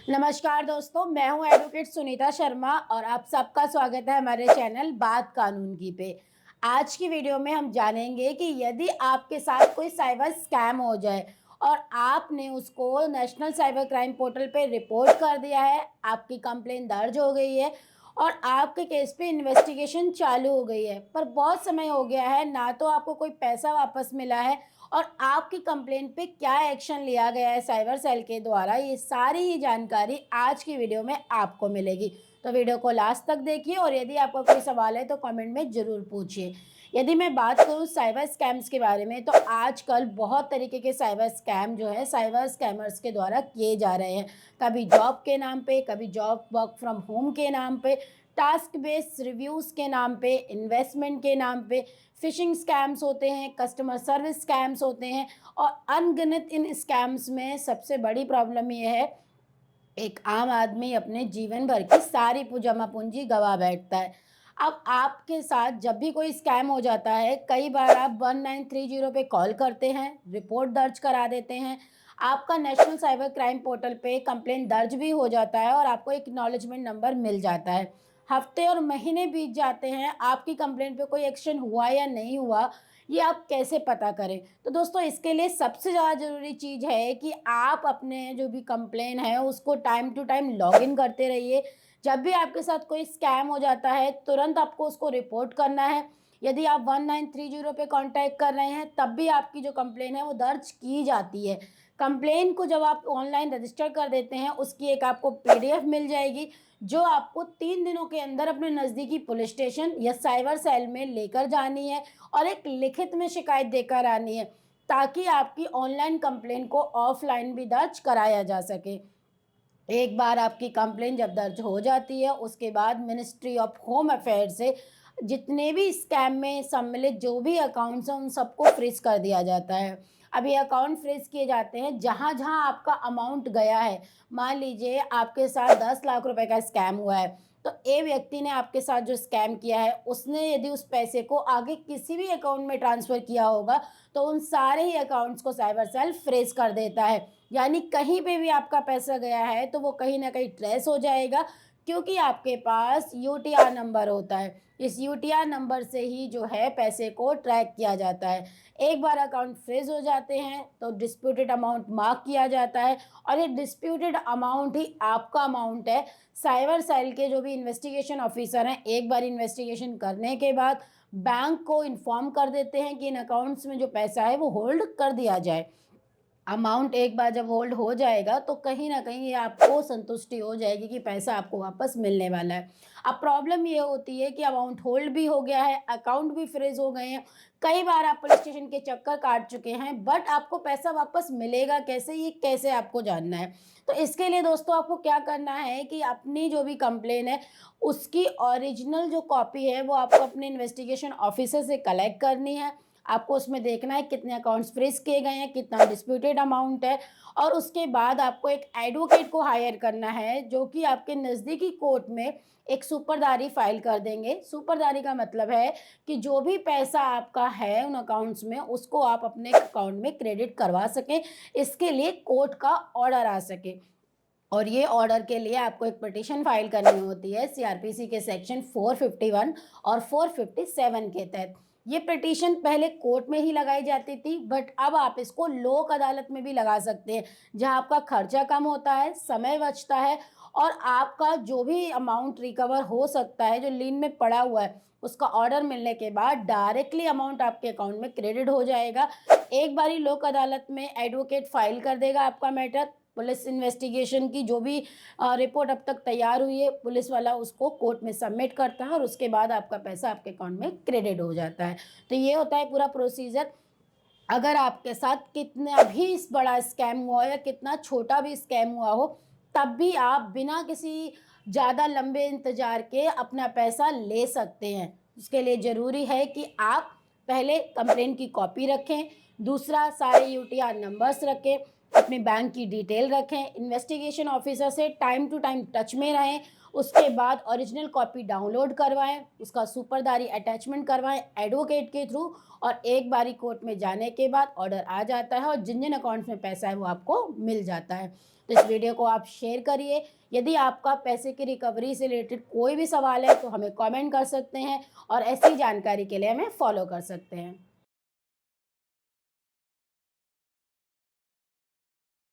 नमस्कार दोस्तों, मैं हूं एडवोकेट सुनीता शर्मा और आप सबका स्वागत है हमारे चैनल बात कानून की पे। आज की वीडियो में हम जानेंगे कि यदि आपके साथ कोई साइबर स्कैम हो जाए और आपने उसको नेशनल साइबर क्राइम पोर्टल पे रिपोर्ट कर दिया है, आपकी कंप्लेन दर्ज हो गई है और आपके केस पे इन्वेस्टिगेशन चालू हो गई है, पर बहुत समय हो गया है, ना तो आपको कोई पैसा वापस मिला है और आपकी कंप्लेंट पे क्या एक्शन लिया गया है साइबर सेल के द्वारा, ये सारी ही जानकारी आज की वीडियो में आपको मिलेगी। तो वीडियो को लास्ट तक देखिए और यदि आपका कोई सवाल है तो कमेंट में ज़रूर पूछिए। यदि मैं बात करूँ साइबर स्कैम्स के बारे में, तो आजकल बहुत तरीके के साइबर स्कैम जो है साइबर स्कैमर्स के द्वारा किए जा रहे हैं। कभी जॉब के नाम पे, कभी जॉब वर्क फ्रॉम होम के नाम पे, टास्क बेस्ड रिव्यूज़ के नाम पे, इन्वेस्टमेंट के नाम पे, फ़िशिंग स्कैम्स होते हैं, कस्टमर सर्विस स्कैम्स होते हैं और अनगिनत इन स्कैम्स में सबसे बड़ी प्रॉब्लम ये है, एक आम आदमी अपने जीवन भर की सारी जमा पूंजी गवा बैठता है। अब आपके साथ जब भी कोई स्कैम हो जाता है, कई बार आप 1930 पे कॉल करते हैं, रिपोर्ट दर्ज करा देते हैं, आपका नेशनल साइबर क्राइम पोर्टल पे कंप्लेंट दर्ज भी हो जाता है और आपको एक एक्नॉलेजमेंट नंबर मिल जाता है। हफ्ते और महीने बीत जाते हैं, आपकी कंप्लेंट पे कोई एक्शन हुआ या नहीं हुआ, ये आप कैसे पता करें? तो दोस्तों, इसके लिए सबसे ज़्यादा ज़रूरी चीज़ है कि आप अपने जो भी कंप्लेन है उसको टाइम टू टाइम लॉगिन करते रहिए। जब भी आपके साथ कोई स्कैम हो जाता है, तुरंत आपको उसको रिपोर्ट करना है। यदि आप 1930 पे कॉन्टैक्ट कर रहे हैं, तब भी आपकी जो कंप्लेन है वो दर्ज की जाती है। कंप्लेन को जब आप ऑनलाइन रजिस्टर कर देते हैं, उसकी एक आपको पीडीएफ मिल जाएगी, जो आपको 3 दिनों के अंदर अपने नज़दीकी पुलिस स्टेशन या साइबर सेल में लेकर जानी है और एक लिखित में शिकायत देकर आनी है, ताकि आपकी ऑनलाइन कंप्लेंट को ऑफलाइन भी दर्ज कराया जा सके। एक बार आपकी कंप्लेंट जब दर्ज हो जाती है, उसके बाद मिनिस्ट्री ऑफ होम अफेयर से जितने भी स्कैम में सम्मिलित जो भी अकाउंट्स हैं, उन सबको फ्रीज कर दिया जाता है। अब ये अकाउंट फ्रीज किए जाते हैं जहाँ जहाँ आपका अमाउंट गया है। मान लीजिए आपके साथ 10 लाख रुपए का स्कैम हुआ है, तो ए व्यक्ति ने आपके साथ जो स्कैम किया है, उसने यदि उस पैसे को आगे किसी भी अकाउंट में ट्रांसफ़र किया होगा, तो उन सारे ही अकाउंट्स को साइबर सेल फ्रीज कर देता है। यानी कहीं पे भी आपका पैसा गया है तो वो कहीं न कहीं ट्रेस हो जाएगा, क्योंकि आपके पास यूटीआर नंबर होता है। इस यूटीआर नंबर से ही जो है पैसे को ट्रैक किया जाता है। एक बार अकाउंट फ्रीज़ हो जाते हैं तो डिस्प्यूटेड अमाउंट मार्क किया जाता है और ये डिस्प्यूटेड अमाउंट ही आपका अमाउंट है। साइबर सेल के जो भी इन्वेस्टिगेशन ऑफिसर हैं, एक बार इन्वेस्टिगेशन करने के बाद बैंक को इन्फॉर्म कर देते हैं कि इन अकाउंट्स में जो पैसा है वो होल्ड कर दिया जाए। अमाउंट एक बार जब होल्ड हो जाएगा तो कहीं न कहीं ये आपको संतुष्टि हो जाएगी कि पैसा आपको वापस मिलने वाला है। अब प्रॉब्लम ये होती है कि अमाउंट होल्ड भी हो गया है, अकाउंट भी फ्रीज़ हो गए हैं, कई बार आप पुलिस स्टेशन के चक्कर काट चुके हैं, बट आपको पैसा वापस मिलेगा कैसे, ये कैसे आपको जानना है। तो इसके लिए दोस्तों आपको क्या करना है कि अपनी जो भी कंप्लेन है, उसकी ओरिजिनल जो कॉपी है वो आपको अपने इन्वेस्टिगेशन ऑफिसर से कलेक्ट करनी है। आपको उसमें देखना है कितने अकाउंट्स फ्रीज़ किए गए हैं, कितना डिस्प्यूटेड अमाउंट है और उसके बाद आपको एक एडवोकेट को हायर करना है, जो कि आपके नज़दीकी कोर्ट में एक सुपरदारी फाइल कर देंगे। सुपरदारी का मतलब है कि जो भी पैसा आपका है उन अकाउंट्स में, उसको आप अपने अकाउंट में क्रेडिट करवा सकें, इसके लिए कोर्ट का ऑर्डर आ सके। और ये ऑर्डर के लिए आपको एक पिटीशन फाइल करनी होती है सीआरपीसी के सेक्शन 451 और 457 के तहत। ये पिटीशन पहले कोर्ट में ही लगाई जाती थी, बट अब आप इसको लोक अदालत में भी लगा सकते हैं, जहां आपका खर्चा कम होता है, समय बचता है और आपका जो भी अमाउंट रिकवर हो सकता है जो लीन में पड़ा हुआ है, उसका ऑर्डर मिलने के बाद डायरेक्टली अमाउंट आपके अकाउंट में क्रेडिट हो जाएगा। एक बारी लोक अदालत में एडवोकेट फाइल कर देगा आपका मैटर, पुलिस इन्वेस्टिगेशन की जो भी रिपोर्ट अब तक तैयार हुई है, पुलिस वाला उसको कोर्ट में सबमिट करता है और उसके बाद आपका पैसा आपके अकाउंट में क्रेडिट हो जाता है। तो ये होता है पूरा प्रोसीजर। अगर आपके साथ कितना भी इस बड़ा स्कैम हुआ हो या कितना छोटा भी स्कैम हुआ हो, तब भी आप बिना किसी ज़्यादा लंबे इंतज़ार के अपना पैसा ले सकते हैं। उसके लिए ज़रूरी है कि आप पहले कंप्लेंट की कॉपी रखें, दूसरा सारे यूटीआर नंबर्स रखें, अपने बैंक की डिटेल रखें, इन्वेस्टिगेशन ऑफिसर से टाइम टू टाइम टच में रहें, उसके बाद ओरिजिनल कॉपी डाउनलोड करवाएं, उसका सुपरदारी अटैचमेंट करवाएं एडवोकेट के थ्रू, और एक बारी कोर्ट में जाने के बाद ऑर्डर आ जाता है और जिन जिन अकाउंट्स में पैसा है वो आपको मिल जाता है। तो इस वीडियो को आप शेयर करिए। यदि आपका पैसे की रिकवरी से रिलेटेड कोई भी सवाल है तो हमें कमेंट कर सकते हैं और ऐसी जानकारी के लिए हमें फॉलो कर सकते हैं।